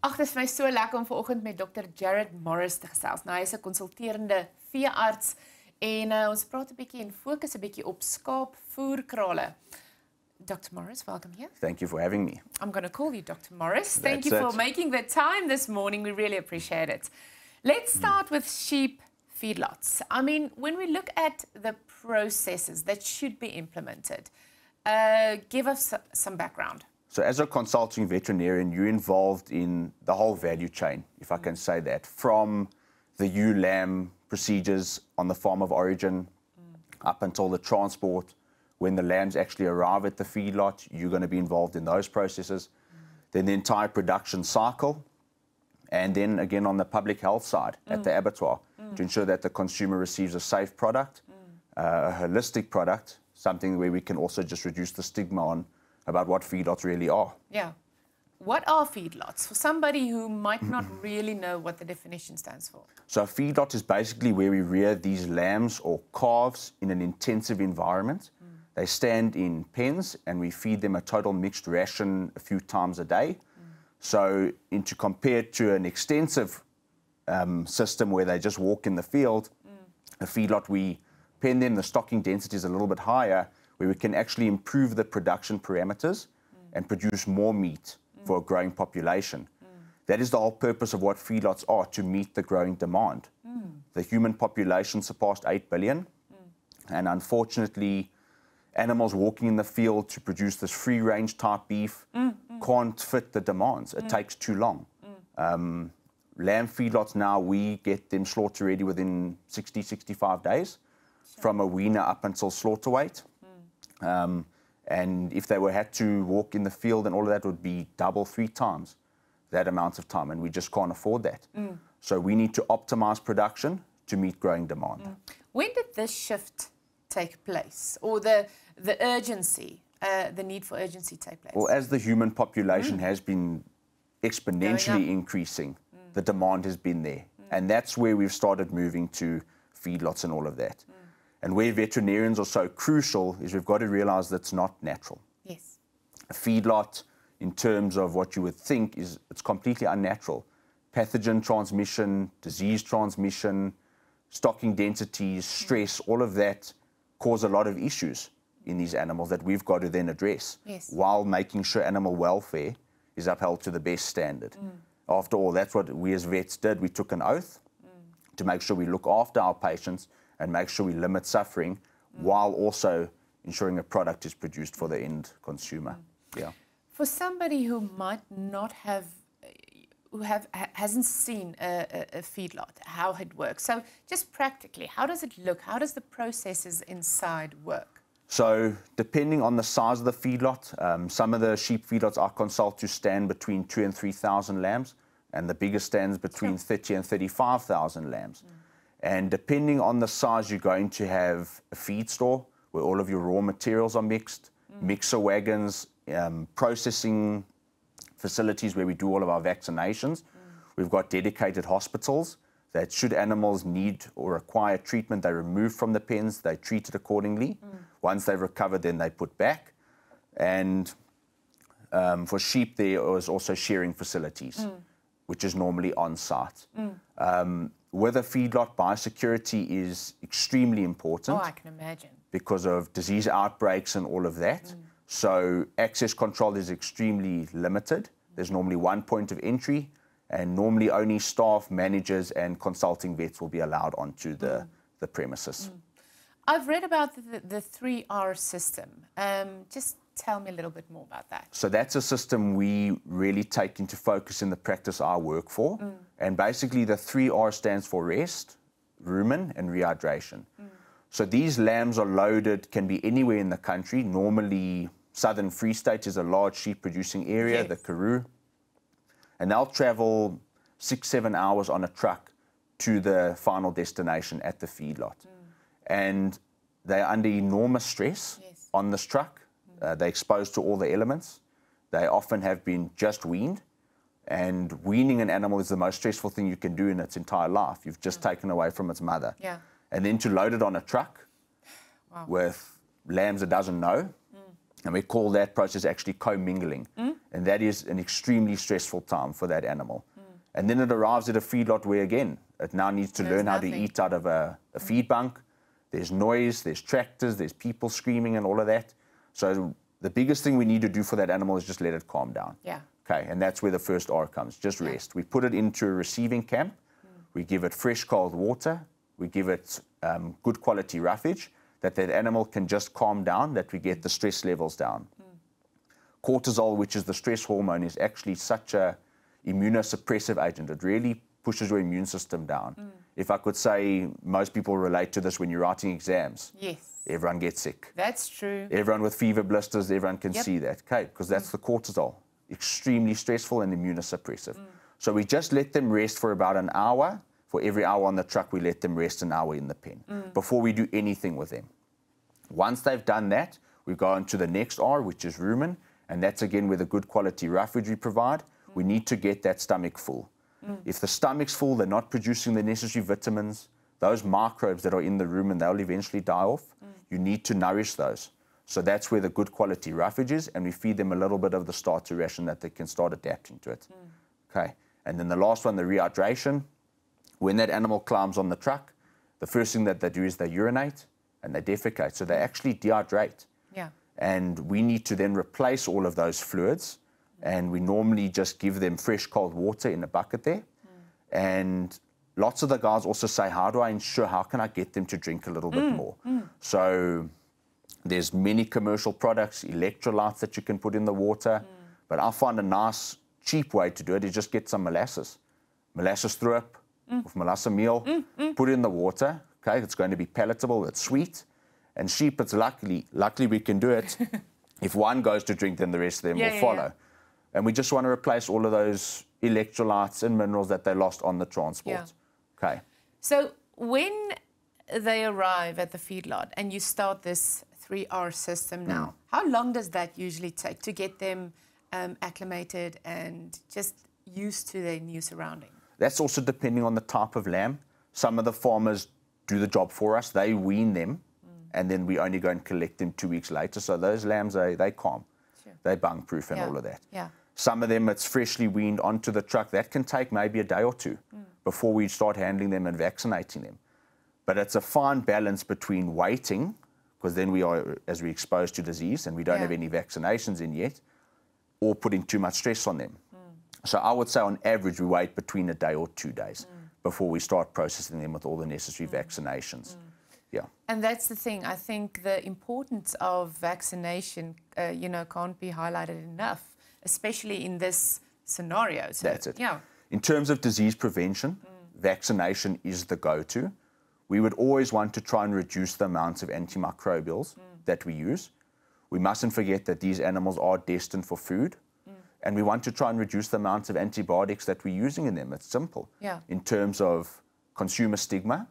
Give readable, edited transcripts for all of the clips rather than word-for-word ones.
Ag, dit is vir my so lekker om vanoggend met Dr. Jared Morris te gesels. Nou, hy is 'n konsulterende veearts en ons praat 'n bietjie en fokus 'n bietjie op skaapvoerkrale. Dr. Morris, welcome here. Thank you for having me. I'm going to call you Dr. Morris. Thank you That's for it. making the time this morning. We really appreciate it. Let's start with sheep feedlots. I mean, when we look at the processes that should be implemented, give us some background. So as a consulting veterinarian, you're involved in the whole value chain, if I can say that, from the ewe-lamb procedures on the farm of origin up until the transport. When the lambs actually arrive at the feedlot, you're going to be involved in those processes. Then the entire production cycle. And then again on the public health side at the abattoir to ensure that the consumer receives a safe product, a holistic product, something where we can also just reduce the stigma on about what feedlots really are. Yeah. What are feedlots? For somebody who might not really know what the definition stands for. So a feedlot is basically where we rear these lambs or calves in an intensive environment. They stand in pens and we feed them a total mixed ration a few times a day. So to compare to an extensive system where they just walk in the field, a feedlot, we pen them, the stocking density is a little bit higher, where we can actually improve the production parameters and produce more meat for a growing population. That is the whole purpose of what feedlots are, to meet the growing demand. The human population surpassed 8 billion, and unfortunately, animals walking in the field to produce this free-range type beef can't fit the demands. It takes too long. Lamb feedlots now, we get them slaughter ready within 60, 65 days, from a weaner up until slaughter weight. And if they had to walk in the field and all of that, would be double, 3 times that amount of time, and we just can't afford that. So we need to optimize production to meet growing demand. When did this shift take place, or the urgency, the need for urgency take place? Well, as the human population has been exponentially increasing, the demand has been there. And that's where we've started moving to feedlots and all of that. And where veterinarians are so crucial is we've got to realize that's not natural. Yes. A feedlot, in terms of what you would think, is it's completely unnatural. Pathogen transmission, disease transmission, stocking densities, stress, all of that cause a lot of issues in these animals that we've got to then address, while making sure animal welfare is upheld to the best standard. After all, that's what we as vets did. We took an oath to make sure we look after our patients and make sure we limit suffering, while also ensuring a product is produced for the end consumer. Yeah. For somebody who might not have, hasn't seen a feedlot, how it works. So just practically, how does it look? How does the processes inside work? So depending on the size of the feedlot, some of the sheep feedlots I consult to stand between 2,000 and 3,000 lambs, and the biggest stands between 30 and 35,000 lambs. And depending on the size, you're going to have a feed store where all of your raw materials are mixed, mixer wagons, processing facilities where we do all of our vaccinations. We've got dedicated hospitals that, should animals need or require treatment, they remove from the pens, they treat it accordingly. Once they've recovered, then they put back. And for sheep, there is also shearing facilities, which is normally on site. With a feedlot, biosecurity is extremely important. Oh, I can imagine. Because of disease outbreaks and all of that. So access control is extremely limited. There's normally one point of entry, and normally only staff, managers and consulting vets will be allowed onto the premises. I've read about the 3R system. Just tell me a little bit more about that. So that's a system we really take into focus in the practice I work for. And basically the 3R stands for rest, rumen and rehydration. So these lambs are loaded, can be anywhere in the country. Normally Southern Free State is a large sheep producing area, the Karoo. And they'll travel 6-7 hours on a truck to the final destination at the feedlot. And they're under enormous stress on this truck. They're exposed to all the elements. They often have been just weaned. And weaning an animal is the most stressful thing you can do in its entire life. You've just taken away from its mother. And then to load it on a truck with lambs it doesn't know. And we call that process actually commingling. And that is an extremely stressful time for that animal. And then it arrives at a feedlot where, again, it now needs to learn how to eat out of a feed bunk. There's noise, there's tractors, there's people screaming and all of that. So the biggest thing we need to do for that animal is just let it calm down. Yeah. Okay, and that's where the first R comes, just rest. We put it into a receiving camp. We give it fresh, cold water. We give it good quality roughage, that animal can just calm down, that we get the stress levels down. Cortisol, which is the stress hormone, is actually such a immunosuppressive agent. It really pushes your immune system down. If I could say, most people relate to this when you're writing exams. Yes. Everyone gets sick. That's true. Everyone with fever blisters, everyone can see that. Okay, because that's the cortisol. Extremely stressful and immunosuppressive. So we just let them rest for about an hour. For every hour on the truck, we let them rest an hour in the pen before we do anything with them. Once they've done that, we go on to the next R, which is rumen. And that's, again, where the good quality roughage we provide. We need to get that stomach full. If the stomach's full, they're not producing the necessary vitamins. Those microbes that are in the rumen, they'll eventually die off. You need to nourish those. So that's where the good quality roughage is, and we feed them a little bit of the starter ration that they can start adapting to it. Okay. And then the last one, the rehydration. When that animal climbs on the truck, the first thing that they do is they urinate and they defecate. So they actually dehydrate. Yeah. And we need to then replace all of those fluids. And we normally just give them fresh, cold water in a bucket there. And lots of the guys also say, how can I get them to drink a little bit more? So there's many commercial products, electrolytes that you can put in the water. But I find a nice, cheap way to do it is just get some molasses. Molasses throop with molasses meal, put it in the water. Okay, it's going to be palatable, it's sweet. And sheep, it's luckily we can do it. If one goes to drink, then the rest of them will follow. And we just want to replace all of those electrolytes and minerals that they lost on the transport. Okay. So when they arrive at the feedlot and you start this 3R system now, how long does that usually take to get them acclimated and just used to their new surrounding? That's also depending on the type of lamb. Some of the farmers do the job for us. They wean them, and then we only go and collect them 2 weeks later. So those lambs, they calm. Sure. They're bung-proof and all of that. Yeah. Some of them, it's freshly weaned onto the truck. That can take maybe a day or two before we start handling them and vaccinating them. But it's a fine balance between waiting, because then we are, as we're exposed to disease and we don't have any vaccinations in yet, or putting too much stress on them. So I would say on average we wait between a day or 2 days before we start processing them with all the necessary vaccinations. Yeah. And that's the thing. I think the importance of vaccination, can't be highlighted enough, especially in this scenario. So, that's it. Yeah. In terms of disease prevention, vaccination is the go-to. We would always want to try and reduce the amounts of antimicrobials that we use. We mustn't forget that these animals are destined for food. And we want to try and reduce the amounts of antibiotics that we're using in them. It's simple. Yeah. In terms of consumer stigma,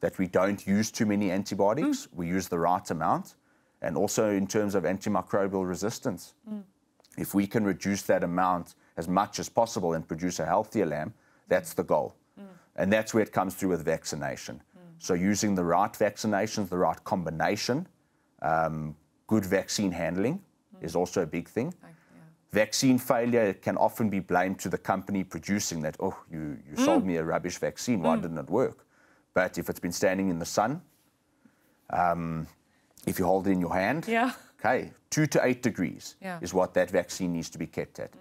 that we don't use too many antibiotics, we use the right amount. And also in terms of antimicrobial resistance. If we can reduce that amount as much as possible and produce a healthier lamb, that's the goal. And that's where it comes through with vaccination. So using the right vaccinations, the right combination, good vaccine handling is also a big thing. Vaccine failure can often be blamed to the company producing that, oh, you sold me a rubbish vaccine, why didn't it work? But if it's been standing in the sun, if you hold it in your hand, okay, 2 to 8 degrees is what that vaccine needs to be kept at.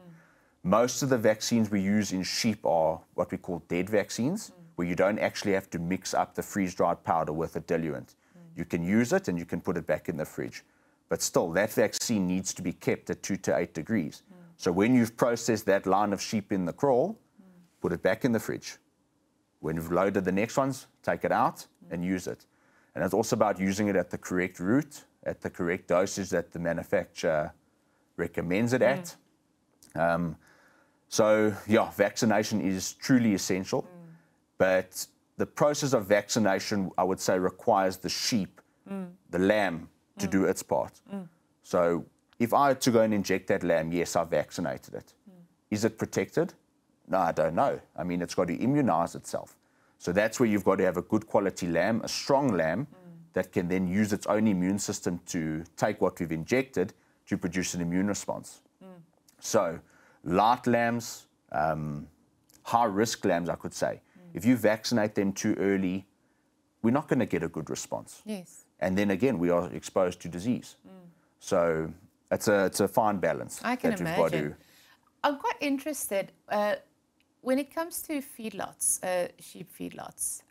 Most of the vaccines we use in sheep are what we call dead vaccines, where you don't actually have to mix up the freeze-dried powder with a diluent. You can use it and you can put it back in the fridge. But still, that vaccine needs to be kept at 2 to 8 degrees. So when you've processed that line of sheep in the kraal, put it back in the fridge. When you've loaded the next ones, take it out and use it. And it's also about using it at the correct route, at the correct dosage that the manufacturer recommends it at. So, vaccination is truly essential. But the process of vaccination, I would say, requires the sheep, the lamb, to do its part. So if I had to go and inject that lamb, yes, I vaccinated it. Is it protected? No, I don't know. I mean, it's got to immunize itself. So that's where you've got to have a good quality lamb, a strong lamb, that can then use its own immune system to take what we've injected to produce an immune response. So light lambs, high-risk lambs, I could say. If you vaccinate them too early, we're not going to get a good response. Yes. And then again, we are exposed to disease. So it's a fine balance. I can that we've got imagine. to. I'm quite interested, when it comes to feedlots, sheep feedlots,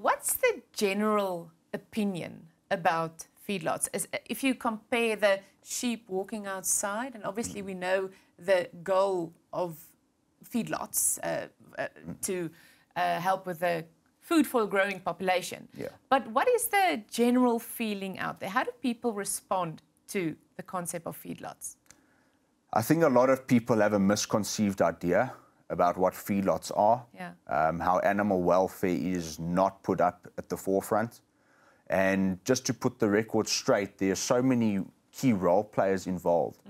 what's the general opinion about feedlots? If you compare the sheep walking outside, and obviously we know the goal of feedlots to help with the food for a growing population. Yeah. But what is the general feeling out there? How do people respond to the concept of feedlots? I think a lot of people have a misconceived idea about what feedlots are, Yeah. How animal welfare is not put up at the forefront. And just to put the record straight, there are so many key role players involved.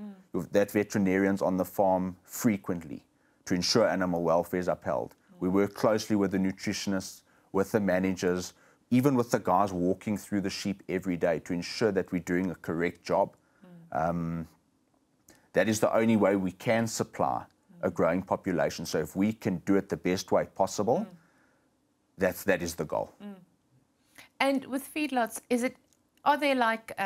That veterinarians on the farm frequently to ensure animal welfare is upheld. We work closely with the nutritionists, with the managers, even with the guys walking through the sheep every day to ensure that we're doing a correct job. That is the only way we can supply a growing population. So if we can do it the best way possible, that is the goal. And with feedlots, are there like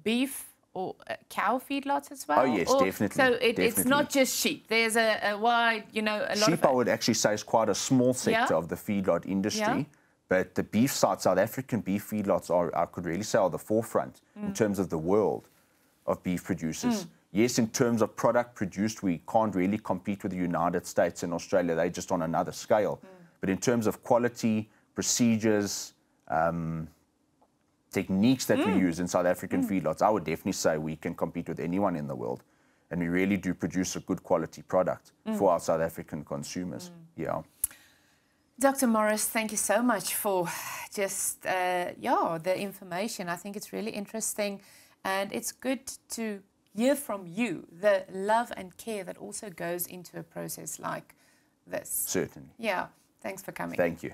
beef or cow feedlots as well? Oh, yes, definitely. So it's definitely. not just sheep. There's a wide, a lot Sheep, of... I would actually say, is quite a small sector of the feedlot industry. Yeah. But the beef side, South African beef feedlots are, I could really say, are the forefront in terms of the world of beef producers. Yes, in terms of product produced, we can't really compete with the United States and Australia. They're just on another scale. But in terms of quality, procedures, techniques that we use in South African feedlots, I would definitely say we can compete with anyone in the world. And we really do produce a good quality product for our South African consumers. Yeah. Dr. Morris, thank you so much for just, the information. I think it's really interesting, and it's good to hear from you the love and care that also goes into a process like this. Certainly. Yeah, thanks for coming. Thank you.